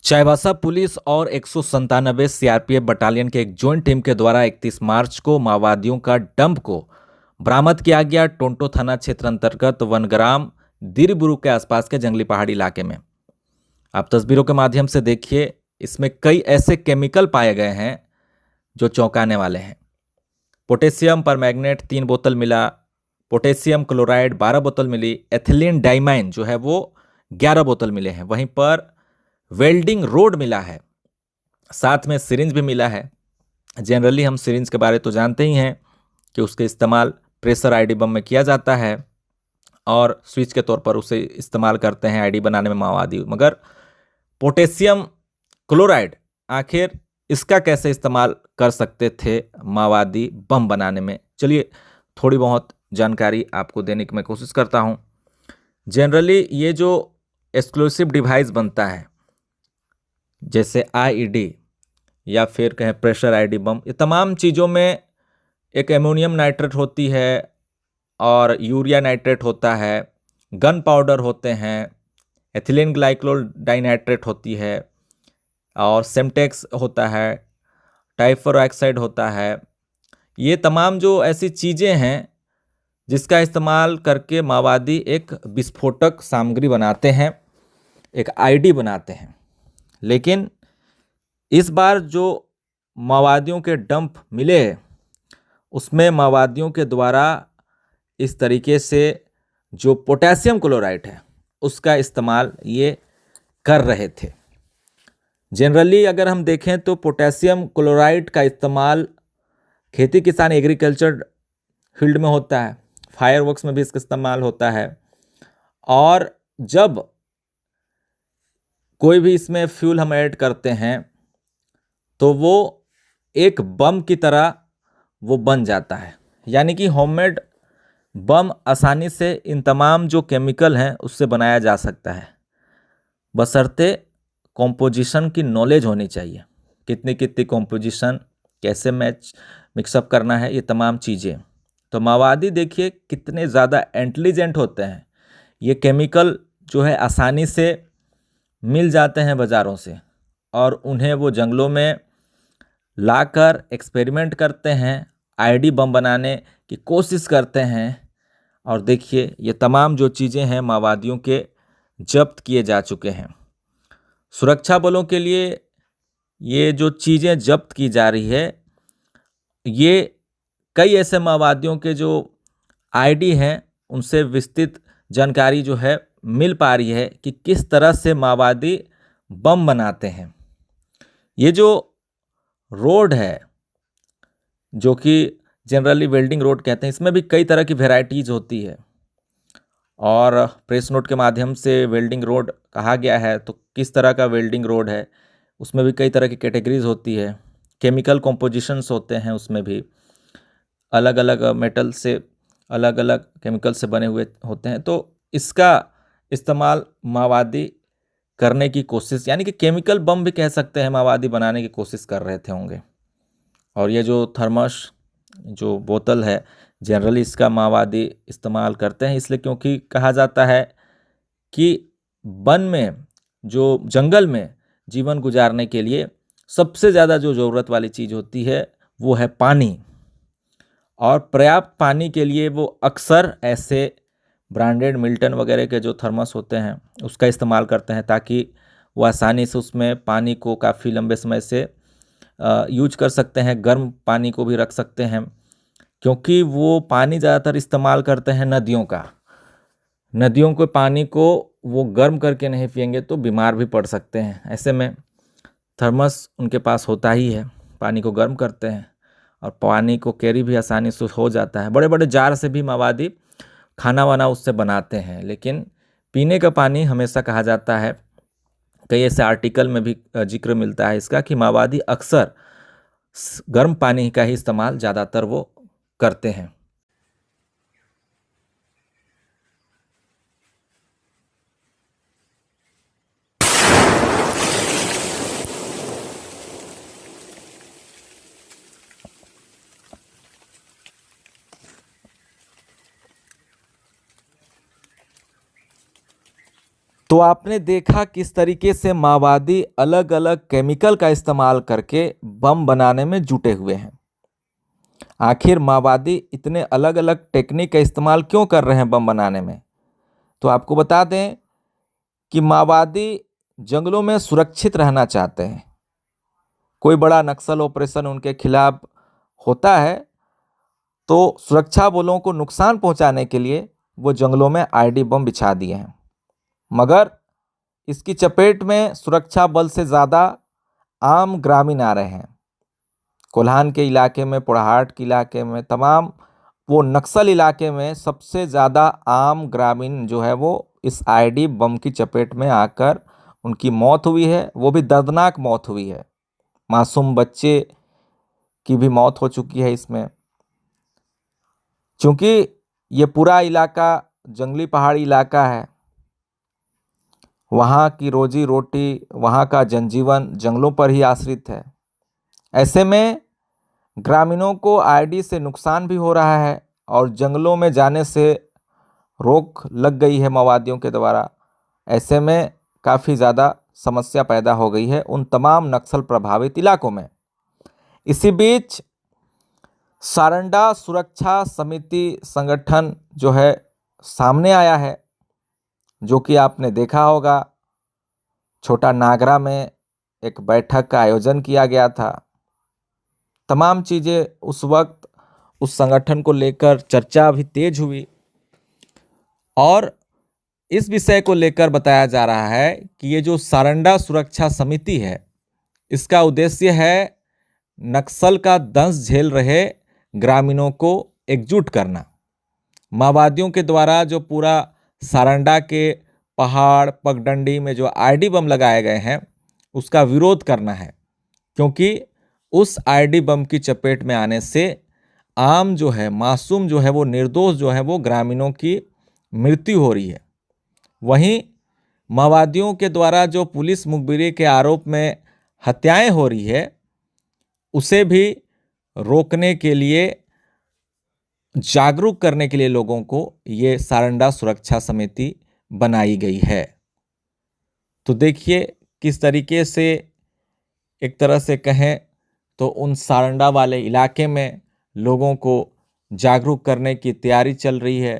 Chaibasa police और 197 CRPF battalion के एक ज्वाइंट टीम के द्वारा 31 मार्च को माओवादियों का डंप को बरामद किया गया। टोंटो थाना क्षेत्र अंतर्गत वनग्राम दिरबुरु के आसपास के जंगली पहाड़ी इलाके में। आप तस्वीरों के माध्यम से देखिए, इसमें कई ऐसे केमिकल पाए गए हैं जो चौंकाने वाले हैं। पोटेशियम परमैंगनेट 3 बोतल मिला, पोटेशियम क्लोराइड 12 बोतल मिली, एथिलीन डाइमाइन जो है वो 11 बोतल मिले हैं। वहीं पर वेल्डिंग रोड मिला है, साथ में सिरिंज भी मिला है। जनरली हम सिरिंज के बारे तो जानते ही हैं कि उसके इस्तेमाल प्रेशर आईडी बम में किया जाता है और स्विच के तौर पर उसे इस्तेमाल करते हैं आईडी बनाने में माओवादी। मगर पोटेशियम क्लोराइड आखिर इसका कैसे इस्तेमाल कर सकते थे माओवादी बम बनाने में? चलिए थोड़ी बहुत जानकारी आपको देने की मैं कोशिश करता हूं। जनरली ये जो एक्सक्लूसिव डिवाइस बनता है, जैसे आईईडी या फिर कहें प्रेशर आईडी बम, ये तमाम चीज़ों में एक एमोनियम नाइट्रेट होती है और यूरिया नाइट्रेट होता है, गन पाउडर होते हैं, एथिलीन ग्लाइकोल डाइनाइट्रेट होती है और सेमटेक्स होता है, टाइफर होता है। ये तमाम जो ऐसी चीज़ें हैं जिसका इस्तेमाल करके माओवादी एक विस्फोटक सामग्री बनाते हैं, एक आईडी बनाते हैं। लेकिन इस बार जो माओवादियों के डंप मिले उसमें माओवादियों के द्वारा इस तरीके से जो पोटेशियम क्लोराइड है उसका इस्तेमाल ये कर रहे थे। जनरली अगर हम देखें तो पोटेशियम क्लोराइड का इस्तेमाल खेती किसान एग्रीकल्चर फील्ड में होता है, फायरवर्क्स में भी इसका इस्तेमाल होता है। और जब कोई भी इसमें फ्यूल हम ऐड करते हैं तो वो एक बम की तरह वो बन जाता है। यानी कि होममेड बम आसानी से इन तमाम जो केमिकल हैं उससे बनाया जा सकता है, बशर्ते कॉम्पोजिशन की नॉलेज होनी चाहिए। कितनी कितनी कॉम्पोजिशन, कैसे मिक्सअप करना है, ये तमाम चीज़ें। तो माओवादी देखिए कितने ज़्यादा इंटेलिजेंट होते हैं। ये केमिकल जो है आसानी से मिल जाते हैं बाज़ारों से और उन्हें वो जंगलों में लाकर एक्सपेरिमेंट करते हैं, आईडी बम बनाने की कोशिश करते हैं। और देखिए ये तमाम जो चीज़ें हैं माओवादियों के जब्त किए जा चुके हैं। सुरक्षा बलों के लिए ये जो चीज़ें जब्त की जा रही है, ये कई ऐसे माओवादियों के जो आईडी हैं उनसे विस्तृत जानकारी जो है मिल पा रही है कि किस तरह से माओवादी बम बनाते हैं। ये जो रोड है जो कि जनरली वेल्डिंग रोड कहते हैं, इसमें भी कई तरह की वेराइटीज़ होती है और प्रेस नोट के माध्यम से वेल्डिंग रोड कहा गया है। तो किस तरह का वेल्डिंग रोड है उसमें भी कई तरह की कैटेगरीज होती है, केमिकल कॉम्पोजिशंस होते हैं, उसमें भी अलग अलग मेटल से, अलग अलग केमिकल से बने हुए होते हैं। तो इसका इस्तेमाल माओवादी करने की कोशिश, यानी कि केमिकल बम भी कह सकते हैं, माओवादी बनाने की कोशिश कर रहे थे होंगे। और ये जो थर्मस जो बोतल है, जनरली इसका माओवादी इस्तेमाल करते हैं इसलिए क्योंकि कहा जाता है कि वन में, जो जंगल में जीवन गुजारने के लिए सबसे ज़्यादा जो ज़रूरत वाली चीज़ होती है वो है पानी। और पर्याप्त पानी के लिए वो अक्सर ऐसे ब्रांडेड मिल्टन वगैरह के जो थर्मस होते हैं उसका इस्तेमाल करते हैं, ताकि वो आसानी से उसमें पानी को काफ़ी लंबे समय से यूज कर सकते हैं। गर्म पानी को भी रख सकते हैं, क्योंकि वो पानी ज़्यादातर इस्तेमाल करते हैं नदियों का। नदियों के पानी को वो गर्म करके नहीं पिएंगे तो बीमार भी पड़ सकते हैं। ऐसे में थर्मस उनके पास होता ही है, पानी को गर्म करते हैं और पानी को कैरी भी आसानी से हो जाता है। बड़े बड़े जार से भी माओवादी खाना वाना उससे बनाते हैं, लेकिन पीने का पानी हमेशा कहा जाता है, कई ऐसे आर्टिकल में भी जिक्र मिलता है इसका कि माओवादी अक्सर गर्म पानी का ही इस्तेमाल ज़्यादातर वो करते हैं। तो आपने देखा किस तरीके से माओवादी अलग अलग केमिकल का इस्तेमाल करके बम बनाने में जुटे हुए हैं। आखिर माओवादी इतने अलग अलग टेक्निक का इस्तेमाल क्यों कर रहे हैं बम बनाने में? तो आपको बता दें कि माओवादी जंगलों में सुरक्षित रहना चाहते हैं। कोई बड़ा नक्सल ऑपरेशन उनके खिलाफ होता है तो सुरक्षा बलों को नुकसान पहुंचाने के लिए वो जंगलों में आईडी बम बिछा दिए हैं। मगर इसकी चपेट में सुरक्षा बल से ज़्यादा आम ग्रामीण आ रहे हैं। कोल्हान के इलाके में, पोड़ाहाट के इलाके में, तमाम वो नक्सल इलाके में सबसे ज़्यादा आम ग्रामीण जो है वो इस आईडी बम की चपेट में आकर उनकी मौत हुई है। वो भी दर्दनाक मौत हुई है। मासूम बच्चे की भी मौत हो चुकी है इसमें। क्योंकि ये पूरा इलाका जंगली पहाड़ी इलाका है, वहाँ की रोजी रोटी, वहाँ का जनजीवन जंगलों पर ही आश्रित है। ऐसे में ग्रामीणों को आईडी से नुकसान भी हो रहा है और जंगलों में जाने से रोक लग गई है माओवादियों के द्वारा। ऐसे में काफ़ी ज़्यादा समस्या पैदा हो गई है उन तमाम नक्सल प्रभावित इलाकों में। इसी बीच सारंडा सुरक्षा समिति संगठन जो है सामने आया है, जो कि आपने देखा होगा छोटा नागरा में एक बैठक का आयोजन किया गया था। तमाम चीज़ें उस वक्त उस संगठन को लेकर चर्चा भी तेज हुई और इस विषय को लेकर बताया जा रहा है कि ये जो सारंडा सुरक्षा समिति है, इसका उद्देश्य है नक्सल का दंश झेल रहे ग्रामीणों को एकजुट करना। माओवादियों के द्वारा जो पूरा सारंडा के पहाड़ पगडंडी में जो आईडी बम लगाए गए हैं उसका विरोध करना है, क्योंकि उस आईडी बम की चपेट में आने से आम जो है, मासूम जो है, वो निर्दोष जो है, वो ग्रामीणों की मृत्यु हो रही है। वहीं माओवादियों के द्वारा जो पुलिस मुखबिरी के आरोप में हत्याएं हो रही है, उसे भी रोकने के लिए, जागरूक करने के लिए लोगों को ये सारंडा सुरक्षा समिति बनाई गई है। तो देखिए किस तरीके से, एक तरह से कहें तो उन सारंडा वाले इलाके में लोगों को जागरूक करने की तैयारी चल रही है।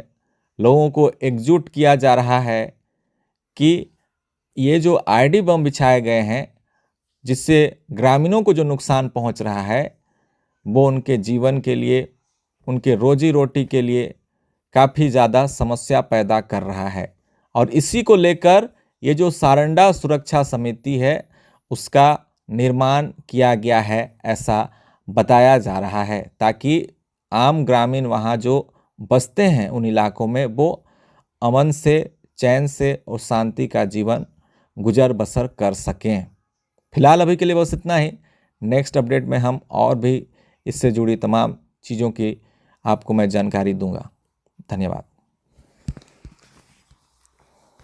लोगों को एकजुट किया जा रहा है कि ये जो आईडी बम बिछाए गए हैं, जिससे ग्रामीणों को जो नुकसान पहुंच रहा है, वो उनके जीवन के लिए, उनके रोजी रोटी के लिए काफ़ी ज़्यादा समस्या पैदा कर रहा है। और इसी को लेकर ये जो सारंडा सुरक्षा समिति है उसका निर्माण किया गया है, ऐसा बताया जा रहा है, ताकि आम ग्रामीण वहाँ जो बसते हैं उन इलाकों में वो अमन से, चैन से और शांति का जीवन गुजर बसर कर सकें। फिलहाल अभी के लिए बस इतना ही। नेक्स्ट अपडेट में हम और भी इससे जुड़ी तमाम चीज़ों की आपको मैं जानकारी दूंगा। धन्यवाद।